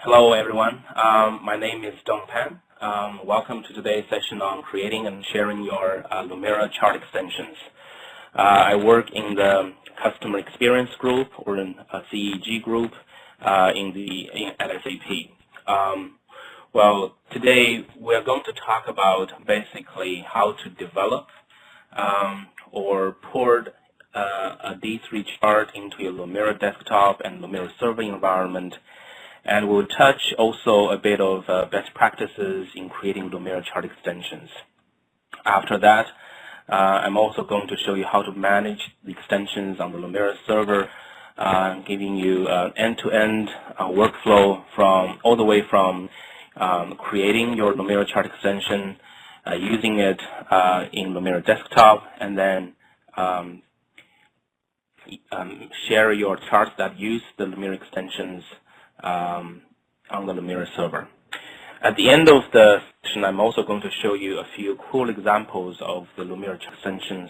Hello, everyone. My name is Dong Pan. Welcome to today's session on creating and sharing your Lumira chart extensions. I work in the Customer Experience Group, or in a CEG group at SAP. Well, today we're going to talk about basically how to develop or port a D3 chart into your Lumira desktop and Lumira server environment. And we'll touch also a bit of best practices in creating Lumira chart extensions. After that, I'm also going to show you how to manage the extensions on the Lumira server, giving you end-to-end workflow all the way from creating your Lumira chart extension, using it in Lumira desktop, and then share your charts that use the Lumira extensions on the Lumira server. At the end of the session, I'm also going to show you a few cool examples of the Lumira extensions,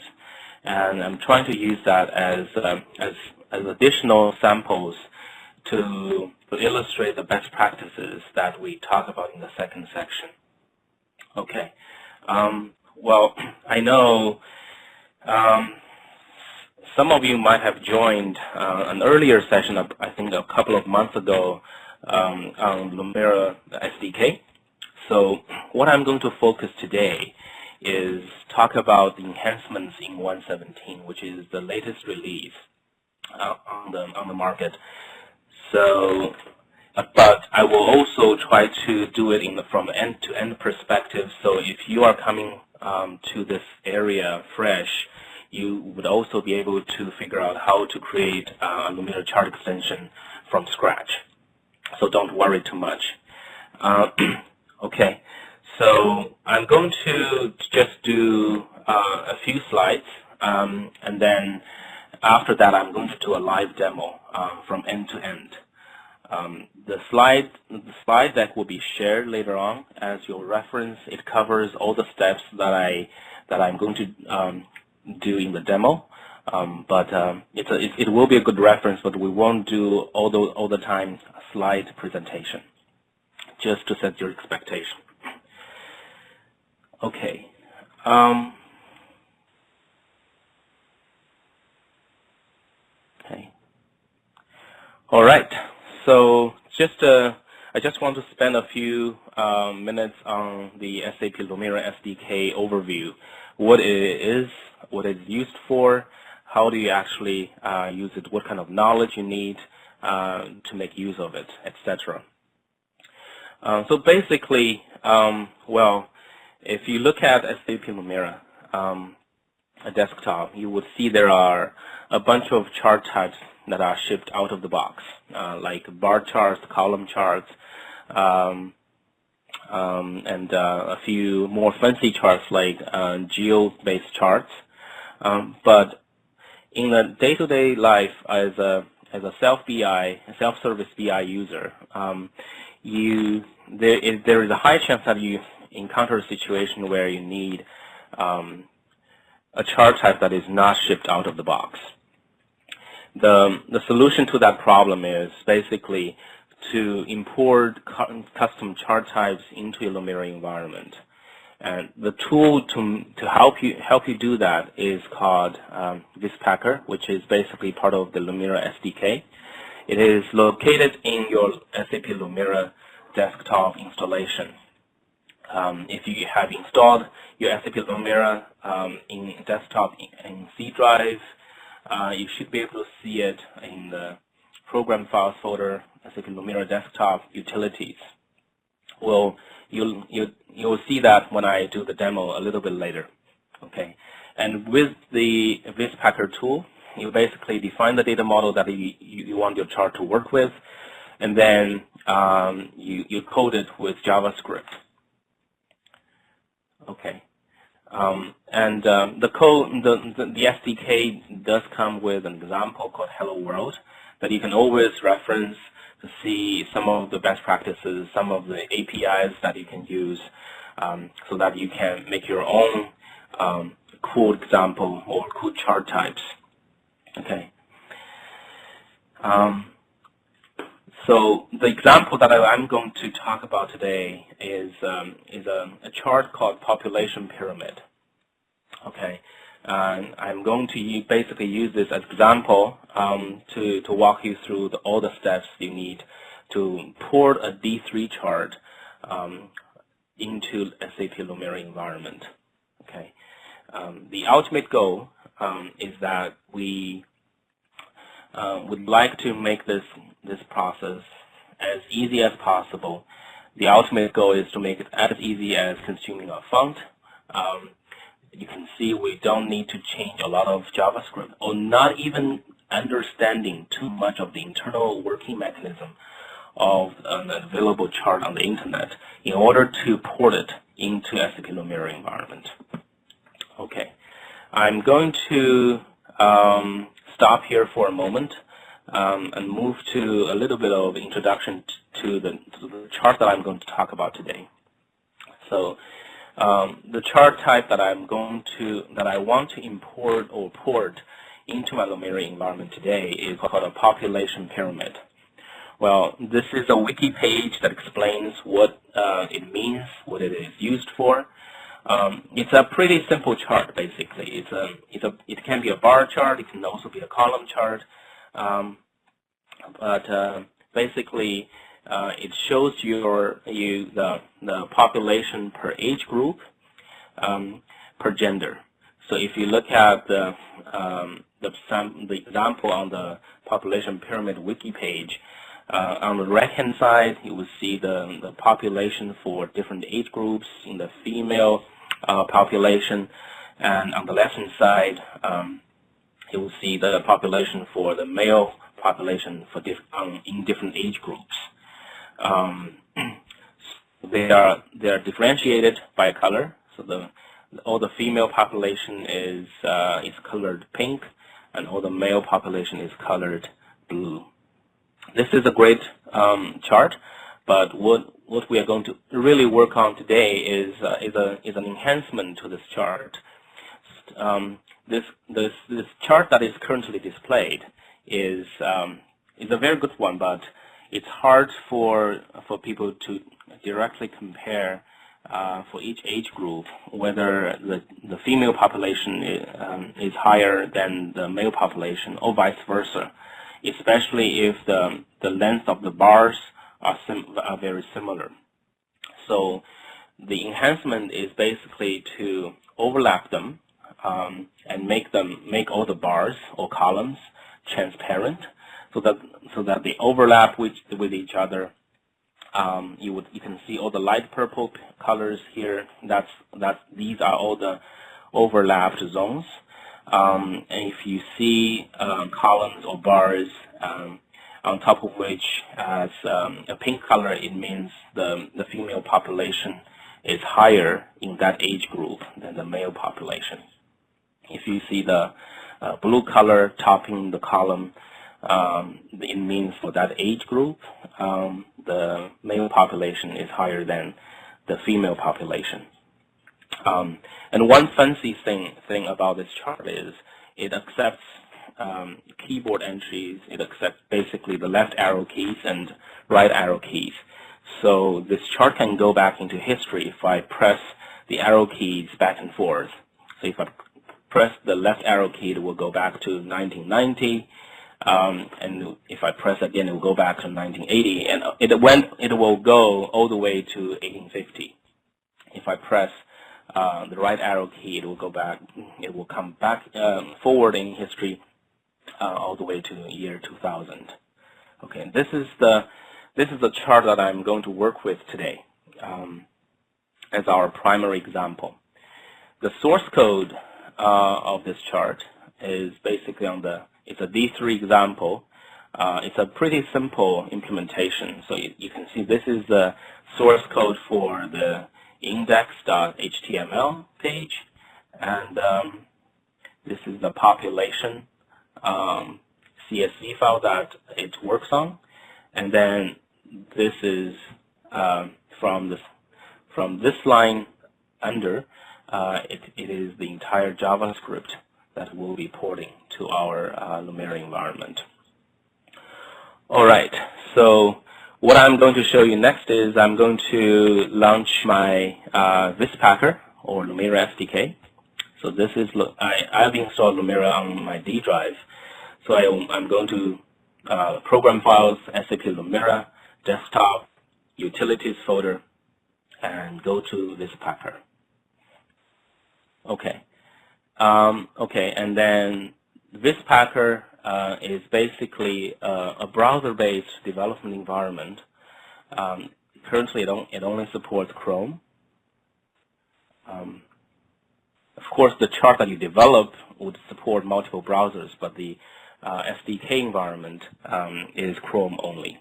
and I'm trying to use that as additional samples to illustrate the best practices that we talk about in the second section. Okay. Well, I know some of you might have joined an earlier session, I think a couple of months ago, on Lumira SDK. So what I'm going to focus today is talk about the enhancements in 1.17, which is the latest release on the market. So, but I will also try to do it from end-to-end perspective. So if you are coming to this area fresh, you would also be able to figure out how to create a Lumira chart extension from scratch. So don't worry too much. Okay, so I'm going to just do a few slides, and then after that I'm going to do a live demo from end to end. The slide deck will be shared later on as your reference. It covers all the steps that I'm going to do in the demo, but it will be a good reference, but we won't do all the time slide presentation, just to set your expectation. Okay. Okay. All right. So I just want to spend a few minutes on the SAP Lumira SDK overview. What it is, what it's used for, how do you actually use it, what kind of knowledge you need to make use of it, etc. So basically, well, if you look at SAP Lumira, a desktop, you would see there are a bunch of chart types that are shipped out of the box, like bar charts, column charts, and a few more fancy charts like geo-based charts. But in the day-to-day life as a self-service BI user, there is a high chance that you encounter a situation where you need a chart type that is not shipped out of the box. The solution to that problem is basically to import custom chart types into your Lumira environment. And the tool to help you do that is called Vispacker, which is basically part of the Lumira SDK. It is located in your SAP Lumira desktop installation. If you have installed your SAP Lumira in desktop in C drive, you should be able to see it in the program files folder, SAP Lumira desktop utilities. Well, you'll see that when I do the demo a little bit later. Okay, and with the Vispacker tool, you basically define the data model that you want your chart to work with, and then you code it with JavaScript. Okay. And the SDK does come with an example called Hello World that you can always reference to see some of the best practices, some of the APIs that you can use, so that you can make your own cool example or cool chart types. Okay. So the example that I'm going to talk about today is a chart called population pyramid. Okay, and I'm going to basically use this as example to walk you through all the steps you need to port a D3 chart into SAP Lumira environment. Okay, the ultimate goal is that we would like to make this process as easy as possible. The ultimate goal is to make it as easy as consuming a font. You can see we don't need to change a lot of JavaScript or not even understanding too much of the internal working mechanism of an available chart on the internet in order to port it into SAP Lumira environment. Okay, I'm going to stop here for a moment and move to a little bit of introduction to the chart that I'm going to talk about today. So the chart type that I want to import or port into my Lumira environment today is called a population pyramid. Well, this is a wiki page that explains what it means, what it is used for. It's a pretty simple chart, basically. It can be a bar chart. It can also be a column chart. Basically, it shows you the population per age group, per gender. So if you look at the example on the population pyramid wiki page, on the right-hand side, you will see the population for different age groups in the female population, and on the left-hand side, you will see the population for the male population for in different age groups. They are differentiated by color. So all the female population is colored pink, and all the male population is colored blue. This is a great chart, but what we are going to really work on today is an enhancement to this chart. This chart that is currently displayed is a very good one, but it's hard for people to directly compare for each age group whether the female population is higher than the male population or vice versa, especially if the length of the bars are very similar. So the enhancement is basically to overlap them and make all the bars or columns transparent, so that they overlap with each other. You can see all the light purple colors here. These are all the overlapped zones. And if you see columns or bars on top of which has a pink color, it means the female population is higher in that age group than the male population. If you see the blue color topping the column, it means for that age group, the male population is higher than the female population. And one fancy thing about this chart is it accepts keyboard entries. It accepts basically the left arrow keys and right arrow keys. So this chart can go back into history if I press the arrow keys back and forth. So if I press the left arrow key, it will go back to 1990. And if I press again, it will go back to 1980, and it will go all the way to 1850. If I press the right arrow key, it will go back. It will come back forward in history all the way to the year 2000. Okay, this is the chart that I'm going to work with today as our primary example. The source code of this chart is basically it's a D3 example. It's a pretty simple implementation. So you can see this is the source code for the index.html page, and this is the population CSV file that it works on, and then this is from this line under, it is the entire JavaScript that we'll be porting to our Lumira environment. All right, So what I'm going to show you next is I'm going to launch my Vispacker or Lumira SDK. So this is, I've installed Lumira on my D drive. So I'm going to program files, SAP Lumira, desktop, utilities folder, and go to Vispacker. Okay. Okay, and then Vispacker is basically a browser-based development environment. Currently, it only supports Chrome. Of course, the chart that you develop would support multiple browsers, but the SDK environment is Chrome only.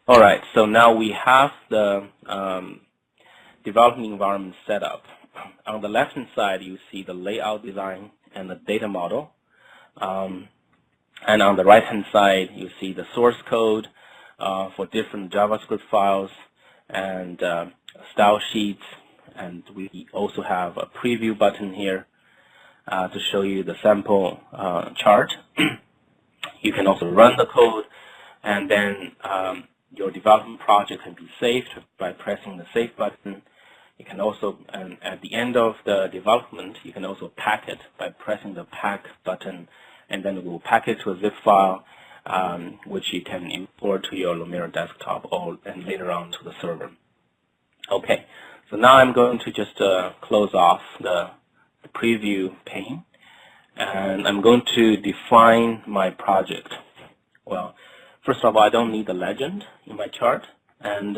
All right, so now we have the development environment set up. On the left-hand side, you see the layout design and the data model. And on the right-hand side, you see the source code for different JavaScript files and style sheets. And we also have a preview button here to show you the sample chart. You can also run the code, and then your development project can be saved by pressing the Save button. You can also, at the end of the development, you can also pack it by pressing the Pack button, and then it will pack it to a zip file, which you can import to your Lumira desktop and later on to the server. Okay, so now I'm going to just close off the preview pane, and I'm going to define my project. Well, first of all, I don't need the legend in my chart, and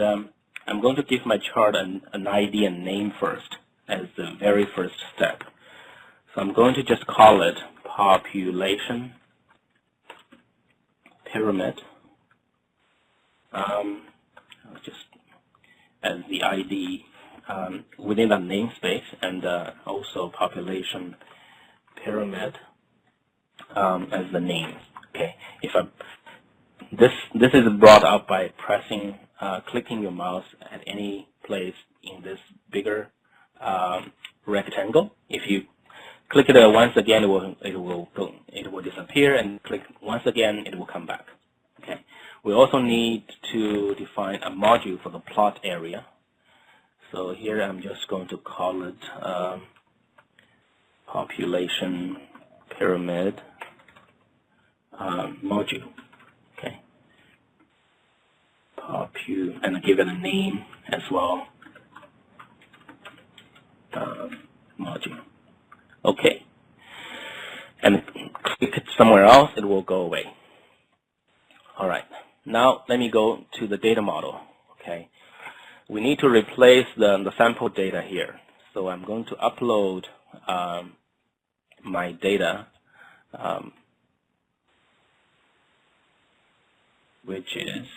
I'm going to give my chart an ID and name first as the very first step. So I'm going to just call it population pyramid, just as the ID within the namespace, and also population pyramid as the name. Okay, this is brought up by pressing, clicking your mouse at any place in this bigger rectangle. If you click it once again, it will disappear, and click once again, it will come back. Okay. We also need to define a module for the plot area. So here I'm just going to call it population pyramid module. Okay. And give it a name as well. Module. Okay. And click it somewhere else, it will go away. All right. Now let me go to the data model. Okay. We need to replace the sample data here. So I'm going to upload my data, which is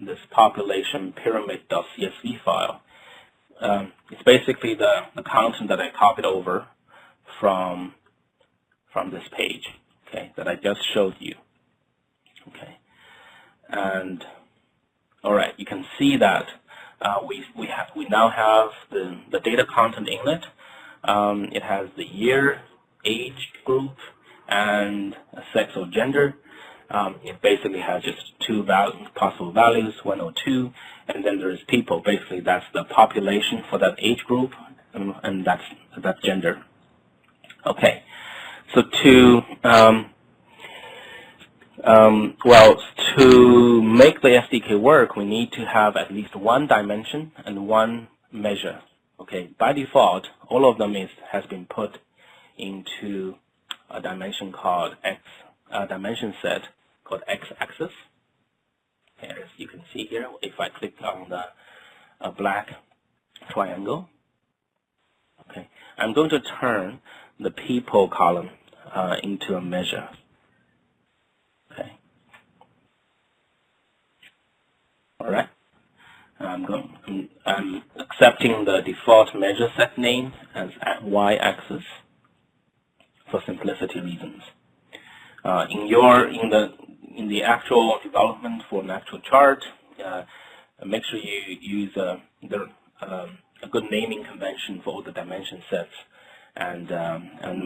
this population pyramid.csv file. It's basically the content that I copied over from this page, okay, that I just showed you. Okay, and all right, you can see that we now have the data content inlet. It has the year, age group, and sex or gender. It basically has just two possible values, 1 or 2, and then there's people. Basically, that's the population for that age group, and that's gender. Okay, so to make the SDK work, we need to have at least one dimension and one measure. Okay, by default, all of them has been put into a dimension called dimension set called x-axis. As you can see here, if I click on the black triangle, okay, I'm going to turn the people column into a measure. Okay. All right. I'm accepting the default measure set name as y-axis for simplicity reasons. In the actual development for an actual chart, make sure you use a good naming convention for all the dimension sets and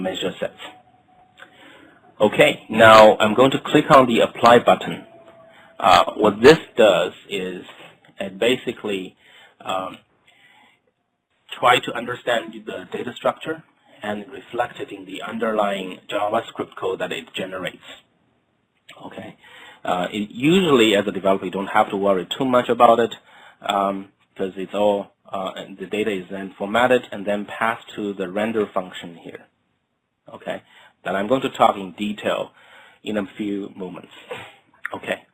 measure sets. Okay, now I'm going to click on the Apply button what this does is it basically try to understand the data structure and reflect it in the underlying JavaScript code that it generates. Okay. Usually, as a developer, you don't have to worry too much about it because it's all the data is then formatted and then passed to the render function here. Okay. That I'm going to talk in detail in a few moments. Okay.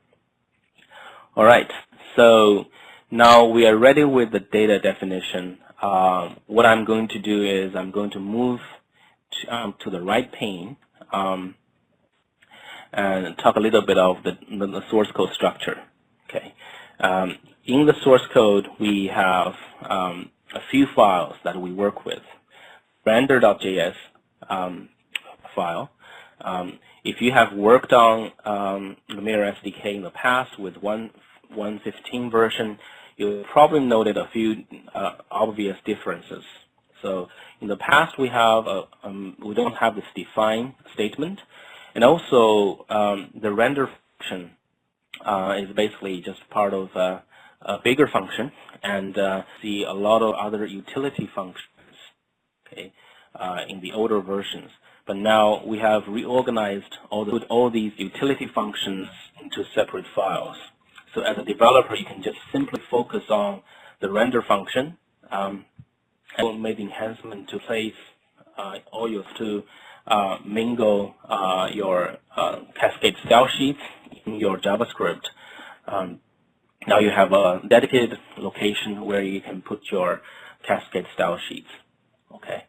All right. So now we are ready with the data definition. What I'm going to do is I'm going to move to the right pane and talk a little bit of the source code structure. Okay. In the source code, we have a few files that we work with. Render.js file. If you have worked on Lumira SDK in the past with 1.15 version, you probably noted a few obvious differences. So in the past, we don't have this define statement, and also the render function is basically just part of a bigger function, and see a lot of other utility functions. Okay, in the older versions. But now we have reorganized all these utility functions into separate files. So as a developer, you can just simply focus on the render function and made enhancement to place all your to mingle your cascade style sheets in your JavaScript. Now you have a dedicated location where you can put your cascade style sheets. Okay.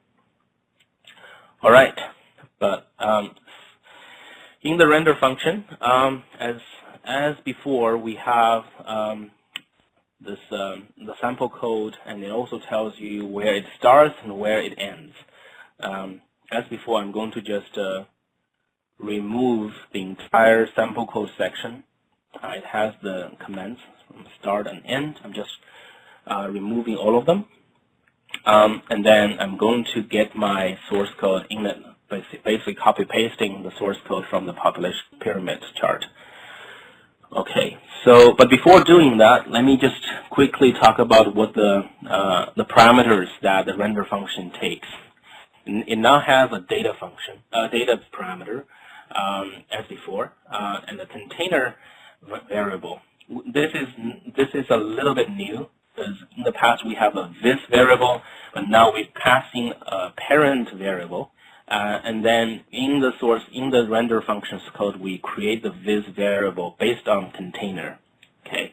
All right. But in the render function, as before, we have the sample code, and it also tells you where it starts and where it ends. As before, I'm going to just remove the entire sample code section. It has the comments from start and end. I'm just removing all of them. And then I'm going to get my source code in it, basically copy-pasting the source code from the population pyramid chart. Okay, so, but before doing that, let me just quickly talk about what the parameters that the render function takes. It now has a data function, data parameter, as before, and a container variable. This is a little bit new, because in the past we have a this variable, but now we're passing a parent variable. And then in the render functions code, we create the this variable based on container. Okay.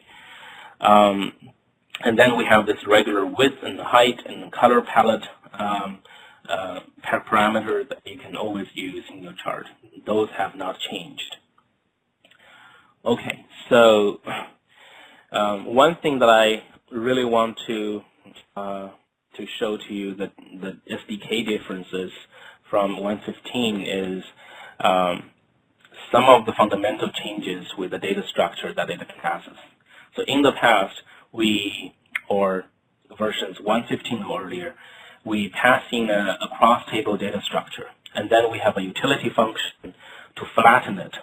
And then we have this regular width and height and color palette parameters that you can always use in your chart. Those have not changed. Okay. So one thing that I really want to show to you that the SDK differences from 1.15 is some of the fundamental changes with the data structure that it passes. So in the past, or versions 1.15 or earlier, we pass in a cross-table data structure, and then we have a utility function to flatten it.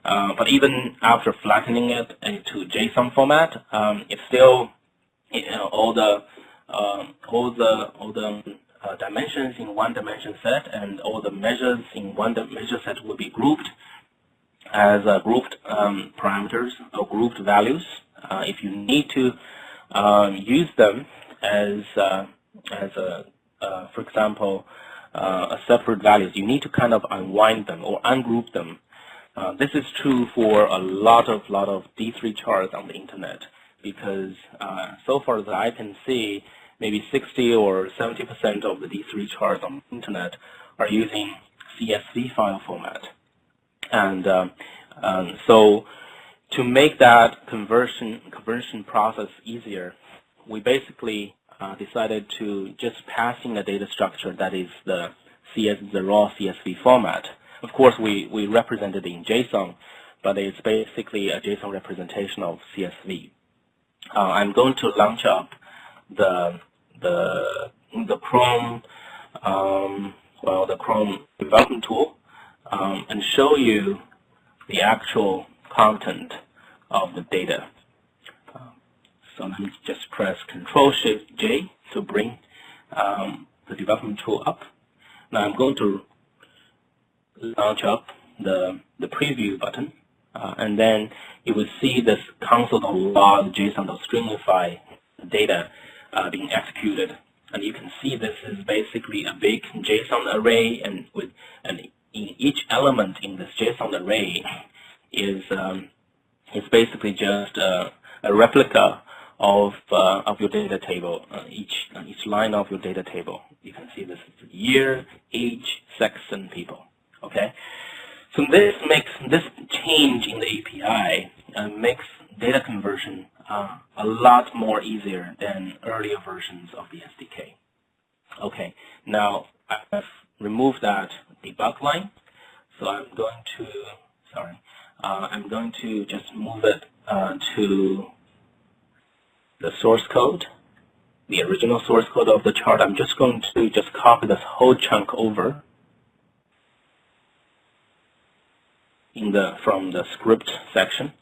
But even after flattening it into JSON format, it's still all the dimensions in one dimension set, and all the measures in one measure set will be grouped as grouped parameters or grouped values. If you need to use them as for example, a separate values, you need to kind of unwind them or ungroup them. This is true for a lot of D3 charts on the internet, because so far as I can see, maybe 60 or 70% of the D3 charts on the internet are using CSV file format. And so to make that conversion process easier, we basically decided to just pass in a data structure that is the raw CSV format. Of course, we represent it in JSON, but it's basically a JSON representation of CSV. I'm going to launch up the Chrome the Chrome development tool and show you the actual content of the data. So let me just press Control-Shift-J to bring the development tool up. Now I'm going to launch up the preview button, and then you will see this console.log JSON.stringify data being executed. And you can see this is basically a big JSON array, and in each element in this JSON array is basically just a replica of your data table. Each line of your data table, you can see this is year, age, sex, and people. Okay, so this change in the API makes data conversion a lot more easier than earlier versions of the SDK. Okay, now I've removed that debug line, so I'm going to just move it to the source code, the original source code of the chart. I'm just going to copy this whole chunk over from the script section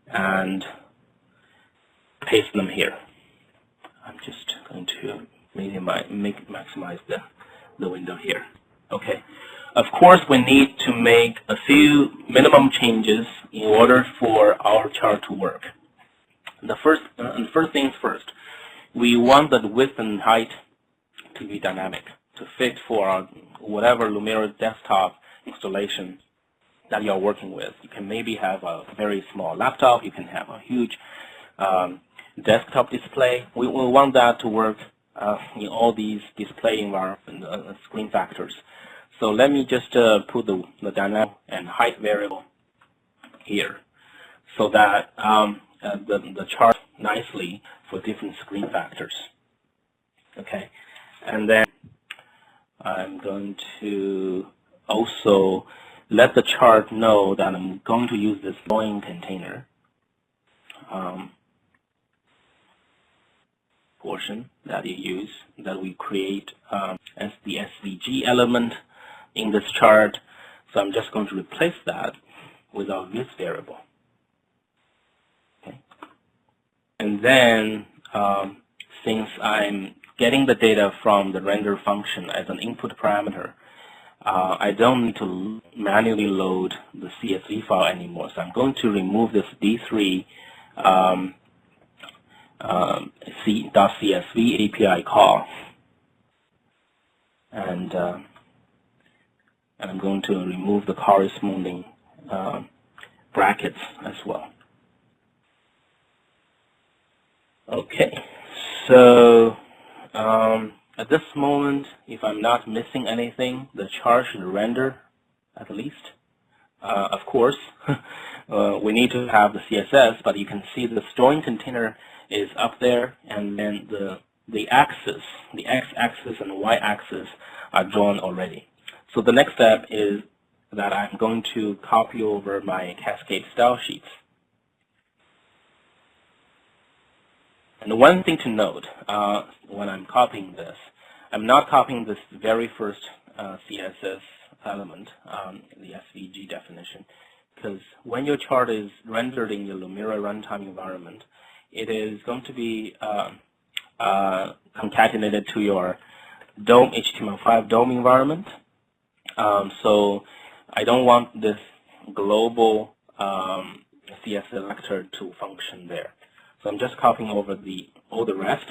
and paste them here. I'm just going to maximize the window here. Okay. Of course, we need to make a few minimum changes in order for our chart to work. The first things first, we want the width and height to be dynamic, to fit for our whatever Lumira desktop installation that you're working with. You can maybe have a very small laptop, you can have a huge desktop display. We want that to work in all these display environment screen factors. So let me just put the dynamic and height variable here, so that the chart nicely for different screen factors. Okay, and then I'm going to also let the chart know that I'm going to use this drawing container portion that we create as the SVG element in this chart. So I'm just going to replace that with our this variable. Okay. And then since I'm getting the data from the render function as an input parameter, I don't need to manually load the CSV file anymore. So I'm going to remove this D3 .csv API call, and I'm going to remove the corresponding brackets as well. Okay, so at this moment, if I'm not missing anything, the chart should render at least. Of course, we need to have the CSS, but you can see the storing container is up there, and then the axis, the x-axis and y-axis are drawn already. So the next step is that I'm going to copy over my cascade style sheets. And one thing to note when I'm copying this, I'm not copying this very first CSS element, the SVG definition, because when your chart is rendered in your Lumira runtime environment, it is going to be concatenated to your DOM HTML5 DOM environment. So I don't want this global CSS selector to function there. So I'm just copying over all the rest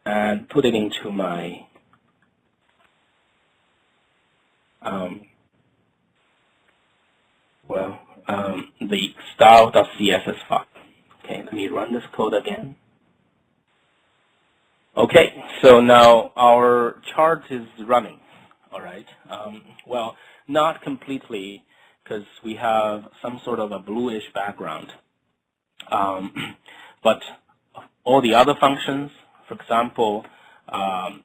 and put it into my the style.css file. Okay, let me run this code again. Okay, so now our chart is running. All right. Well, not completely, because we have some sort of a bluish background. But all the other functions, for example,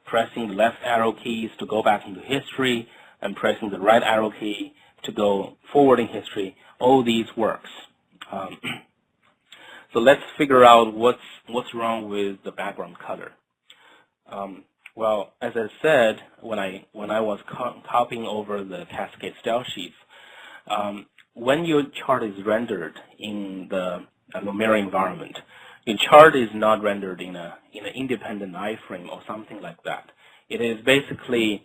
pressing the left arrow keys to go back into history and pressing the right arrow key to go forward in history, all these works. So let's figure out what's wrong with the background color. Well, as I said, when I was copying over the cascade style sheets, when your chart is rendered in the Lumira environment, your chart is not rendered in an independent iframe or something like that. It is basically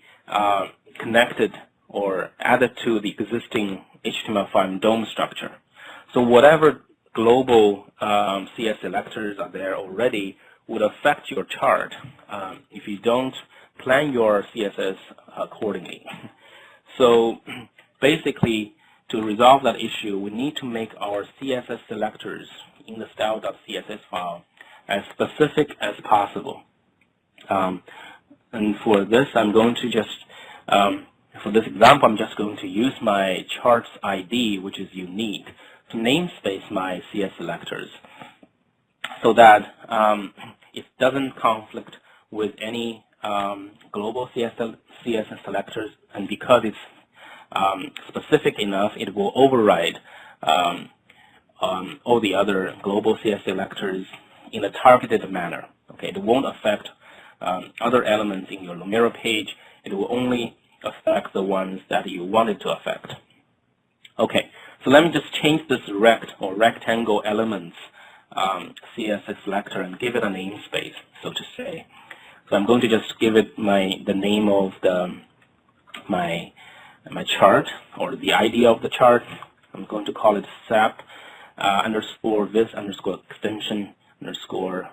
connected or added to the existing HTML5 DOM structure. So whatever global CS selectors are there already would affect your chart if you don't plan your CSS accordingly. So basically, to resolve that issue, we need to make our CSS selectors in the style.css file as specific as possible. And for this, I'm going to just, for this example, I'm just going to use my chart's ID, which is unique, to namespace my CS selectors so that it doesn't conflict with any global CSS selectors, and because it's specific enough, it will override all the other global CS selectors in a targeted manner. Okay, it won't affect other elements in your Lumira page. It will only affect the ones that you want it to affect. Okay, so let me just change this rect or rectangle elements CSS selector and give it a namespace, so to say. So I'm going to just give it the name of my chart, or the ID of the chart. I'm going to call it SAP underscore this underscore extension underscore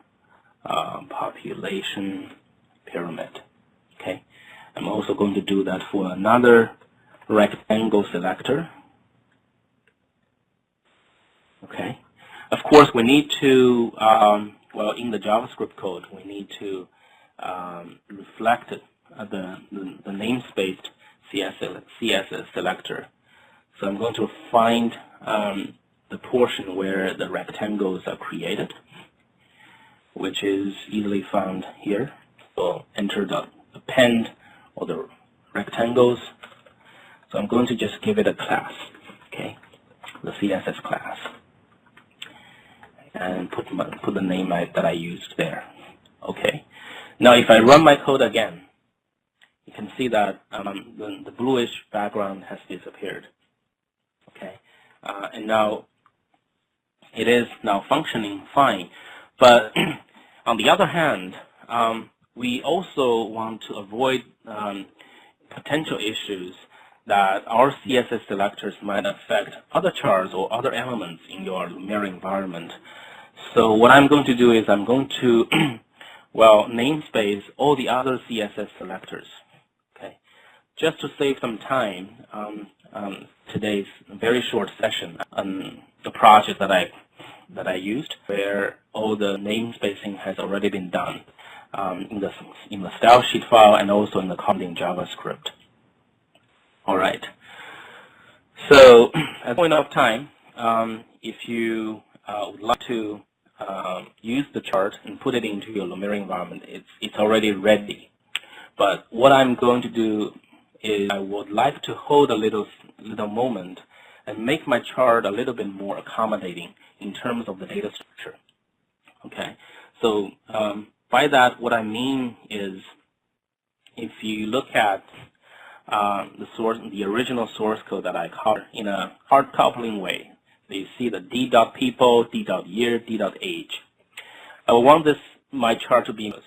population pyramid. Okay, I'm also going to do that for another rectangle selector. Okay, of course we need to well, in the JavaScript code we need to reflect the namespace CSS selector. So I'm going to find the portion where the rectangles are created, which is easily found here. So enter the append or the rectangles. So I'm going to just give it a class, okay, the CSS class, and put the name that I used there. Okay. Now if I run my code again, you can see that the bluish background has disappeared. Okay, and now it is now functioning fine. But on the other hand, we also want to avoid potential issues that our CSS selectors might affect other charts or other elements in your Lumira environment. So what I'm going to do is I'm going to well, namespace all the other CSS selectors. Okay, just to save some time, today's very short session on the project that I used, where all the namespacing has already been done in the style sheet file and also in the code in JavaScript. All right. So at the point of time, if you would like to use the chart and put it into your Lumira environment, it's already ready. But what I'm going to do is I would like to hold a little moment and make my chart a little bit more accommodating in terms of the data structure. Okay, so by that, what I mean is, if you look at the original source code that I covered in a hard coupling way, you see the d.people, d.year, d.age. I want my chart to be able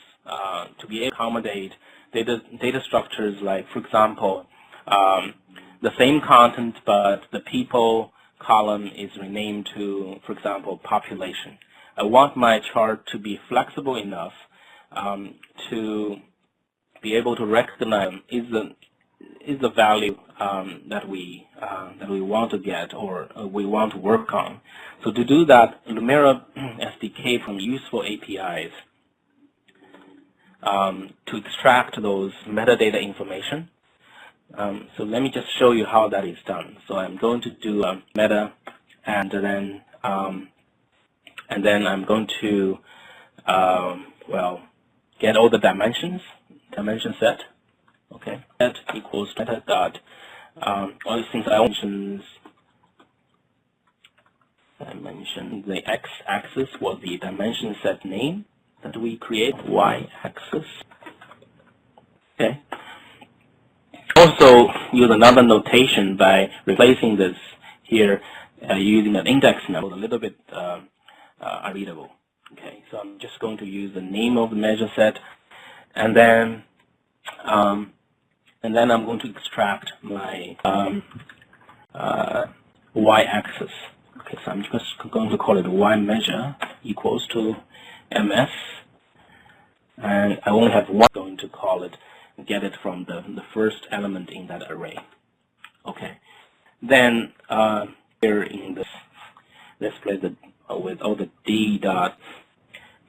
to accommodate data structures like, for example, the same content, but the people column is renamed to, for example, population. I want my chart to be flexible enough to be able to recognize is the value that we want to get or we want to work on. So to do that, Lumira SDK from useful APIs to extract those metadata information. So let me just show you how that is done. So I'm going to do meta, and then I'm going to well, get all the dimension set. Okay, set equals meta dot. Since I mentioned the x-axis was the dimension set name that we create. Y-axis. Okay. Also use another notation by replacing this here using an index number, a little bit unreadable. Okay, so I'm just going to use the name of the measure set, and then I'm going to extract my y-axis. Okay, so I'm just going to call it y measure equals to ms, and I only have one. Going to call it, get it from the first element in that array. Okay, then here in this place with all the d dot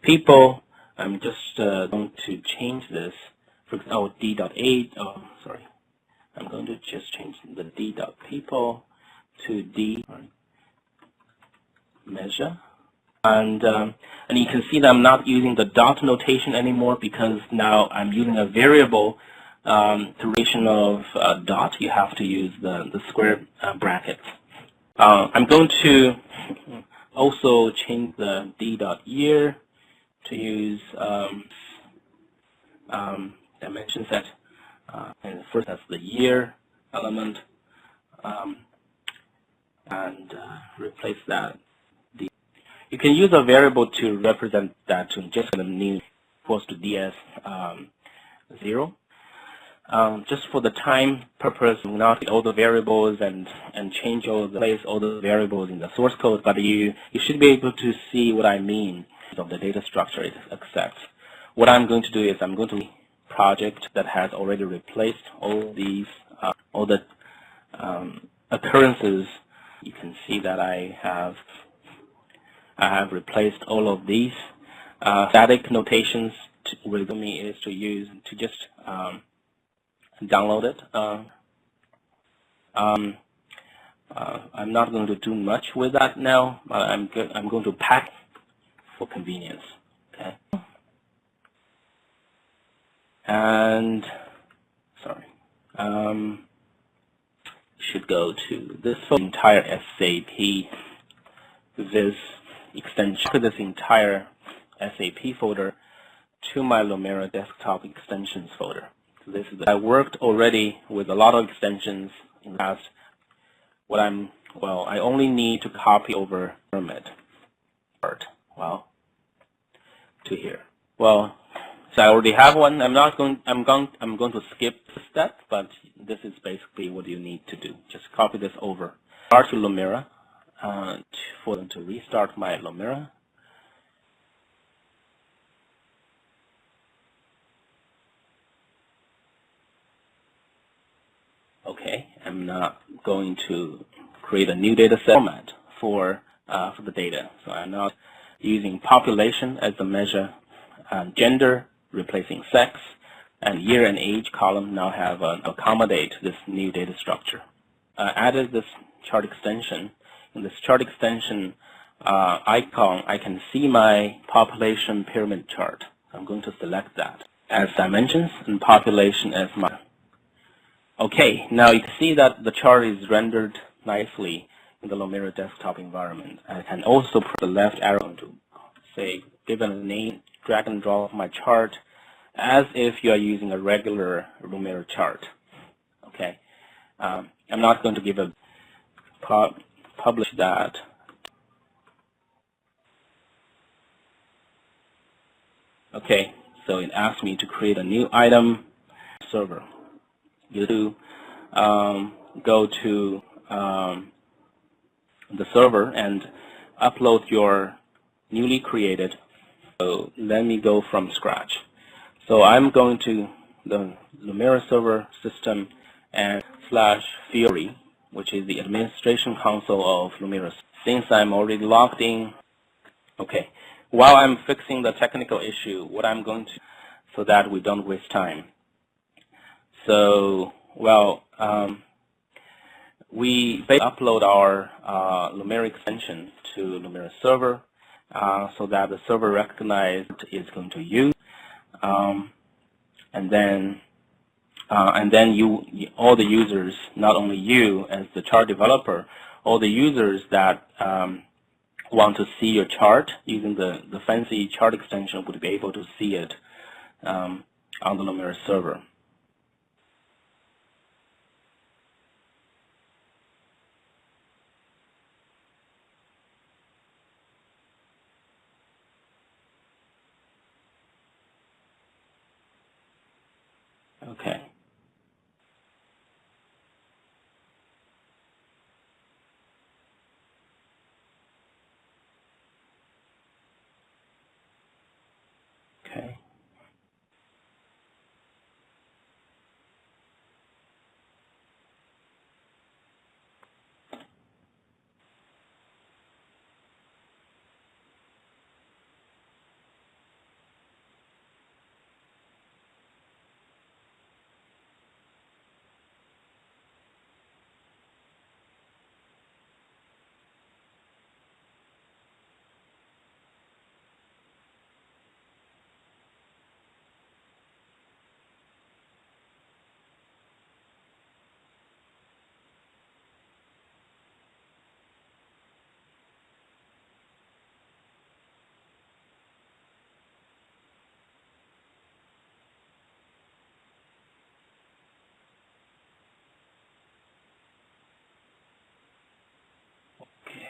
people, I'm just going to change this. For example, d dot a. Oh, sorry. I'm going to just change the d dot people to d measure, and you can see that I'm not using the dot notation anymore because now I'm using a variable. Duration of dot, you have to use the square brackets. I'm going to also change the d dot year to use dimension set, and first that's the year element, and replace that. You can use a variable to represent that to just the new equals to ds 0. Just for the time purpose, not all the variables and change all the variables in the source code, but you should be able to see what I mean of the data structure it accepts. What I'm going to do is I'm going to project that has already replaced all these all the occurrences. You can see that I have replaced all of these static notations. With me is to use to just download it. I'm not going to do much with that now, but I'm going to pack for convenience. Okay. And sorry, should go to this entire SAP Viz extension. To this entire SAP folder to my Lumira desktop extensions folder. So this is I worked already with a lot of extensions in the past. I only need to copy over permit part to here. So I already have one. I'm going to skip the step, but this is basically what you need to do. Just copy this over. Start to Lumira for them to restart my Lumira. Okay, I'm not going to create a new data set format for the data. So I'm not using population as the measure, gender replacing sex, and year and age column now have accommodate this new data structure. Added this chart extension. In this chart extension icon, I can see my population pyramid chart. I'm going to select that as dimensions and population as my. Okay, now you can see that the chart is rendered nicely in the Lumira desktop environment. I can also press the left arrow to say, given a name, drag and drop my chart as if you are using a regular Lumira chart. Okay, I'm not going to give a publish that. Okay, so it asks me to create a new item server. You go to the server and upload your newly created. So let me go from scratch. So I'm going to the Lumira server system and /Fiori, which is the administration console of Lumira. Since I'm already logged in, okay. While I'm fixing the technical issue, what I'm going to, so that we don't waste time. So, we upload our Lumira extension to Lumira server so that the server recognized is going to use, and then all the users, not only you as the chart developer, all the users that want to see your chart using the fancy chart extension would be able to see it on the Lumira server.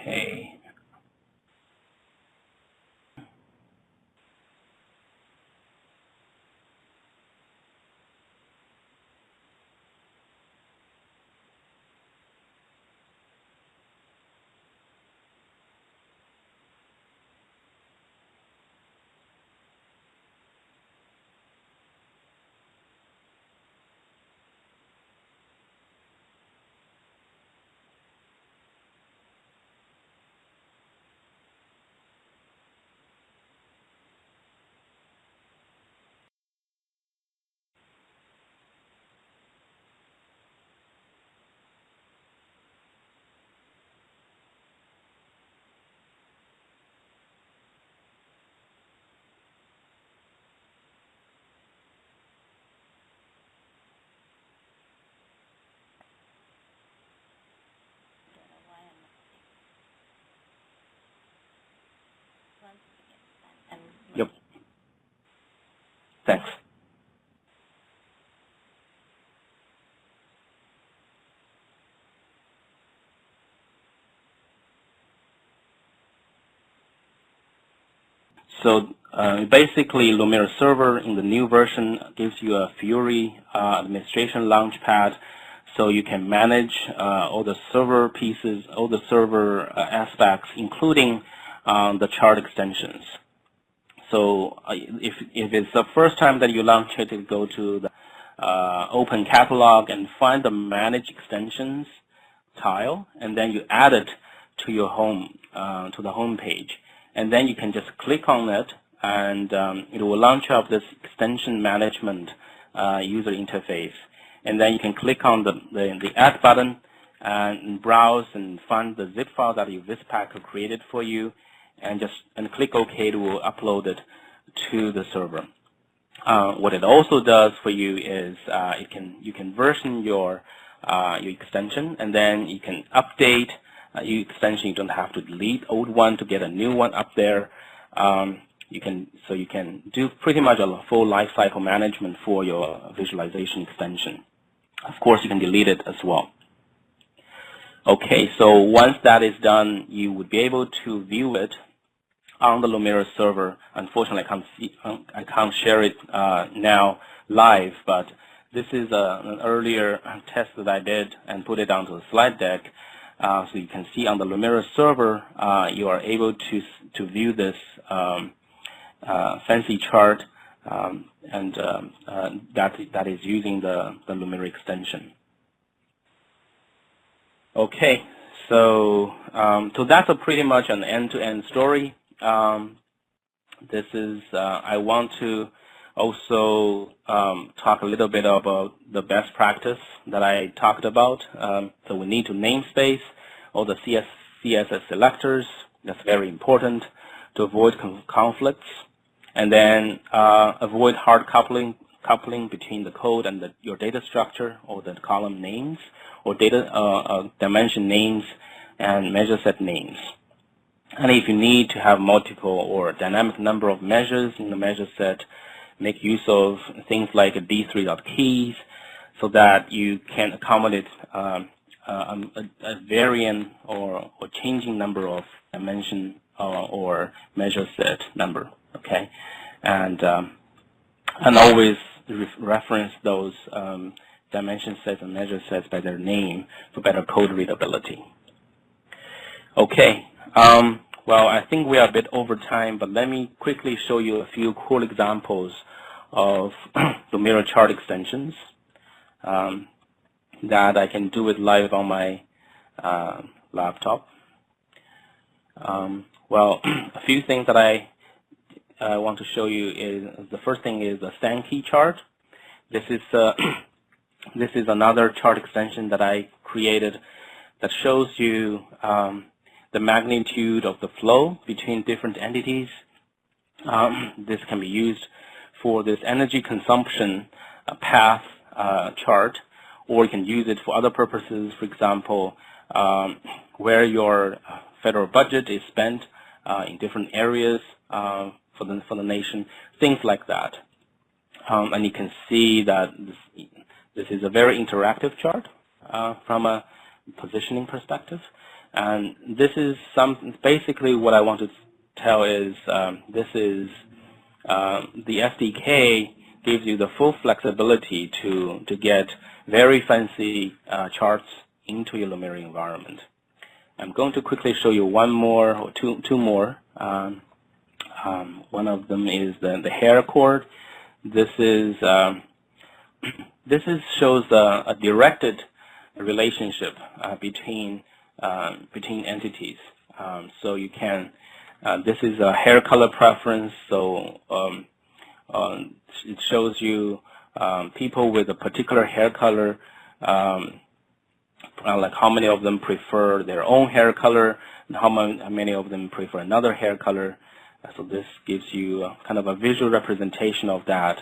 Okay. Yep. Thanks. So basically, Lumira Server in the new version gives you a Fury administration launchpad, so you can manage all the server pieces, all the server aspects, including the chart extensions. So if it's the first time that you launch it, you go to the Open Catalog and find the Manage Extensions tile, and then you add it to your home, to the home page. And then you can just click on it, and it will launch up this extension management user interface. And then you can click on the Add button and browse and find the zip file that your Vispacker created for you, and click OK to upload it to the server. What it also does for you is you can version your extension, and then you can update your extension. You don't have to delete old one to get a new one up there. You can do pretty much a full lifecycle management for your visualization extension. Of course, you can delete it as well. Okay, so once that is done, you would be able to view it on the Lumira server. Unfortunately, I can't share it now live, but this is an earlier test that I did and put it onto the slide deck. So you can see on the Lumira server, you are able to view this fancy chart, and that is using the Lumira extension. Okay, so that's pretty much an end-to-end story. This is I want to also talk a little bit about the best practice that I talked about. So we need to namespace all the CSS selectors. That's very important to avoid conflicts, and then avoid hard coupling between the code and your data structure, or the column names, or data dimension names and measure set names. And if you need to have multiple or dynamic number of measures in the measure set, make use of things like D3.keys, so that you can accommodate a varying or changing number of dimension or measure set number. Okay, and always reference those dimension sets and measure sets by their name for better code readability. Okay. Well, I think we are a bit over time, but let me quickly show you a few cool examples of Lumira chart extensions that I can do it live on my laptop. Well, a few things that I want to show you is, the first thing is a Sankey chart. This is another chart extension that I created that shows you the magnitude of the flow between different entities. This can be used for this energy consumption path chart, or you can use it for other purposes. For example, where your federal budget is spent in different areas for the nation, things like that. And you can see that this is a very interactive chart from a positioning perspective. And this is basically what I want to tell is this is the SDK gives you the full flexibility to get very fancy charts into your Lumira environment. I'm going to quickly show you one more or two more. One of them is the hair cord. This shows a directed relationship between entities. So you can. This is a hair color preference. So it shows you people with a particular hair color. Like how many of them prefer their own hair color, and how many of them prefer another hair color. So this gives you kind of a visual representation of that.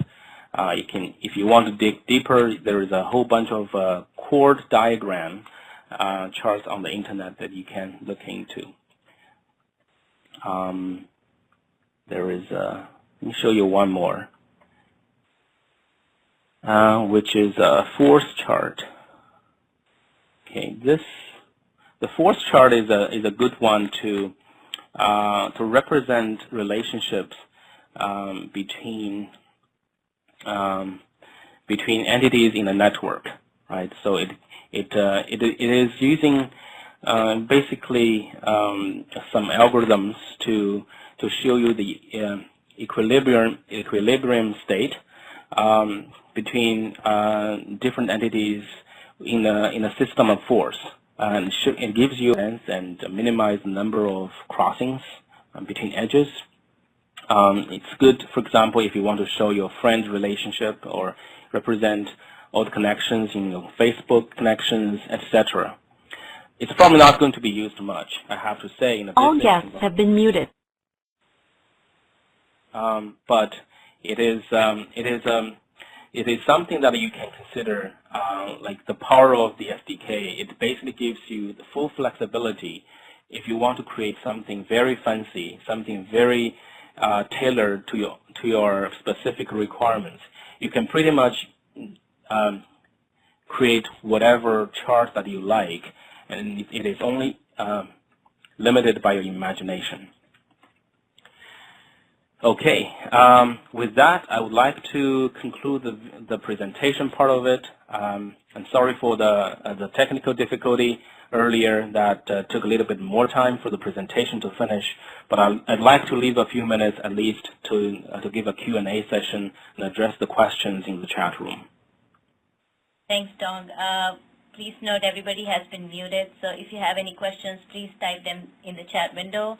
You can, if you want to dig deeper, there is a whole bunch of chord diagram charts on the internet that you can look into. There is let me show you one more, which is a force chart. Okay, the force chart is a good one to represent relationships between entities in a network, right? So it is using basically some algorithms to show you the equilibrium state between different entities in a system of force, and it gives you and minimize the number of crossings between edges. It's good, for example, if you want to show your friend relationship or represent all the connections in your Facebook connections, etc. It's probably not going to be used much, I have to say. In a all guests have been muted. But it is something that you can consider, like the power of the SDK. It basically gives you the full flexibility. If you want to create something very fancy, something very tailored to your specific requirements, you can pretty much create whatever chart that you like, and it is only limited by your imagination. Okay, with that, I would like to conclude the presentation part of it. I'm sorry for the technical difficulty earlier that took a little bit more time for the presentation to finish, but I'd like to leave a few minutes at least to give a Q&A session and address the questions in the chat room. Thanks, Dong. Please note everybody has been muted, so if you have any questions, please type them in the chat window.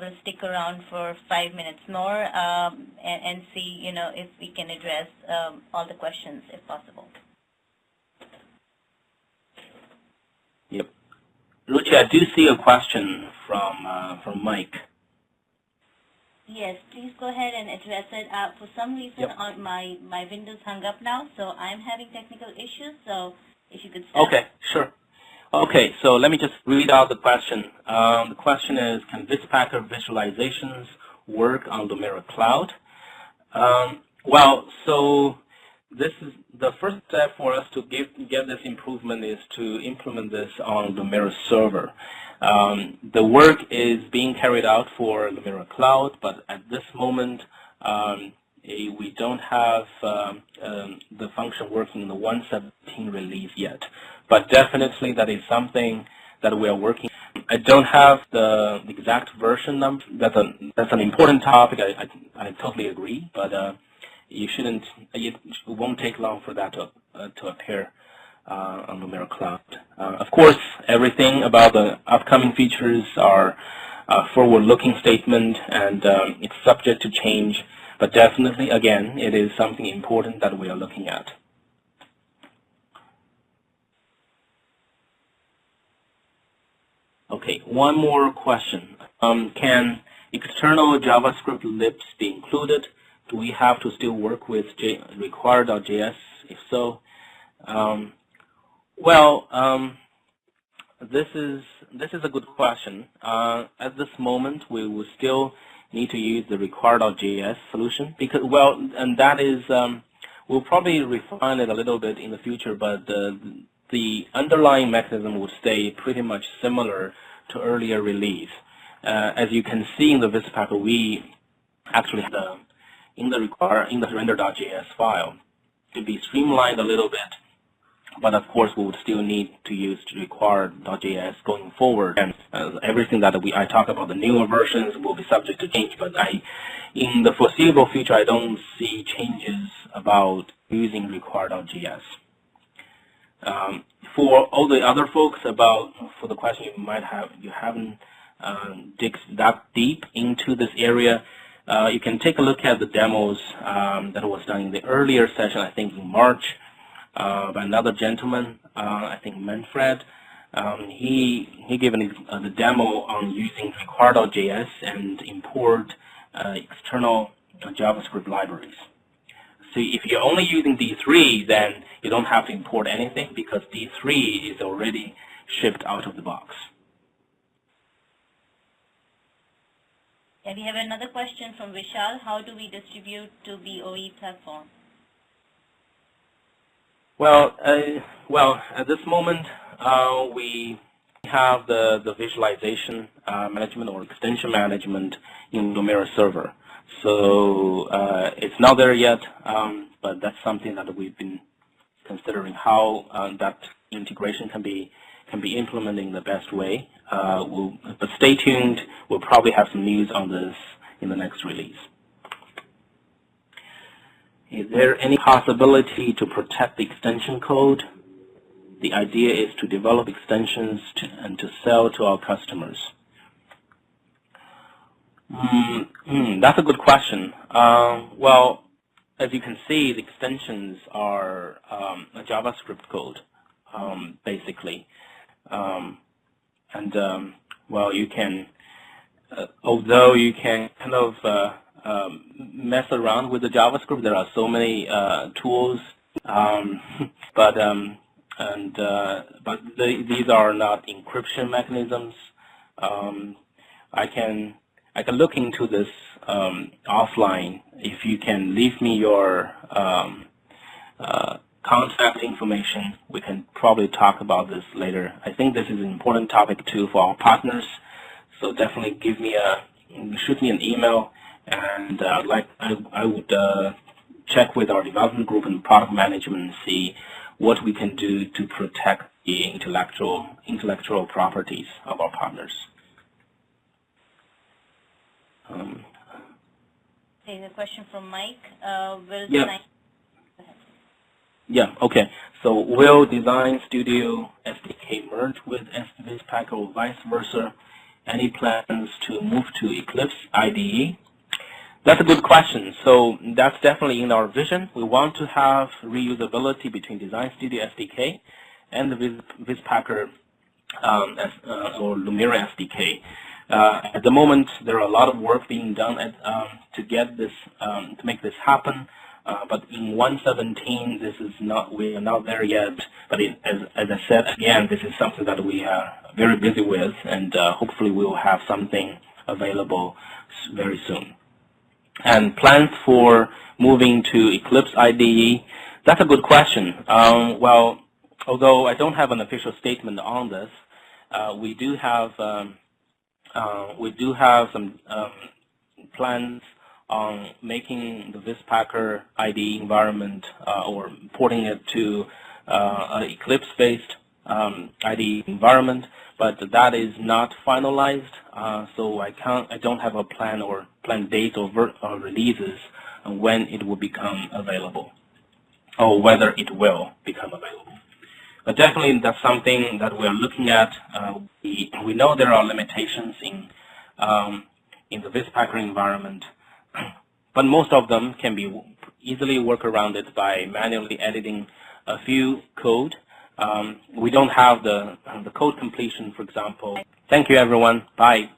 We'll stick around for 5 minutes more and see, if we can address all the questions if possible. Yep. Ruchi, I do see a question from Mike. Yes, please go ahead and address it. For some reason, Yep. my Windows hung up now, so I'm having technical issues. So if you could start. Okay, sure. Okay, so let me just read out the question. The question is, can Vispacker visualizations work on Lumira Cloud? Well, so this is the first step for us to get this improvement is to implement this on Lumira server. The work is being carried out for Lumira Cloud, but at this moment, we don't have the function working in the 1.17 release yet. But definitely that is something that we are working. I don't have the exact version number. That's an important topic. I totally agree. But it won't take long for that to appear on Lumira Cloud. Of course, everything about the upcoming features are a forward-looking statement, and it's subject to change. But definitely, again, it is something important that we are looking at. Okay, one more question. Can external JavaScript libs be included? Do we have to still work with require.js? If so, this is a good question. At this moment, we will still need to use the require.js solution because, and that is, we'll probably refine it a little bit in the future, but the underlying mechanism would stay pretty much similar to earlier release. As you can see in the Vizpacker, we actually have in the render.js file to be streamlined a little bit. But of course, we would still need to use require.js going forward. And everything that I talk about, the newer versions will be subject to change. But in the foreseeable future, I don't see changes about using require.js. For all the other folks for the question you might have, you haven't digged that deep into this area, you can take a look at the demos that was done in the earlier session, I think in March, by another gentleman, I think Manfred. He gave the demo on using require.js and import external JavaScript libraries. So if you're only using D3, then you don't have to import anything because D3 is already shipped out of the box. And we have another question from Vishal. How do we distribute to BOE platform? Well, at this moment, we have the visualization management or extension management in Lumira server. So it's not there yet, but that's something that we've been considering how that integration can be implemented in the best way. But stay tuned. We'll probably have some news on this in the next release. Is there any possibility to protect the extension code? The idea is to develop extensions and to sell to our customers. That's a good question. Well, as you can see, the extensions are a JavaScript code, basically. Well, you can, although you can kind of mess around with the JavaScript, there are so many tools, but these are not encryption mechanisms. I can look into this offline. If you can leave me your contact information, we can probably talk about this later. I think this is an important topic too for our partners. So definitely shoot me an email, and I would check with our development group and product management and see what we can do to protect the intellectual properties of our partners. Okay, the question from Mike. Okay. So will Design Studio SDK merge with Vizpacker or vice versa? Any plans to move to Eclipse IDE? That's a good question. So that's definitely in our vision. We want to have reusability between Design Studio SDK and the Vizpacker or Lumira SDK. At the moment, there are a lot of work being done to get this to make this happen. But in 1.17, we are not there yet. But as I said again, this is something that we are very busy with, and hopefully we will have something available very soon. And plans for moving to Eclipse IDE? That's a good question. Well, although I don't have an official statement on this, we do have some plans on making the Vizpacker IDE environment or porting it to an Eclipse-based IDE environment, but that is not finalized. So I don't have a plan or planned date or releases on when it will become available, or whether it will become available. But definitely, that's something that we are looking at. We know there are limitations in the Vizpacker environment, but most of them can be easily work around it by manually editing a few code. We don't have the code completion, for example. Thank you, everyone. Bye.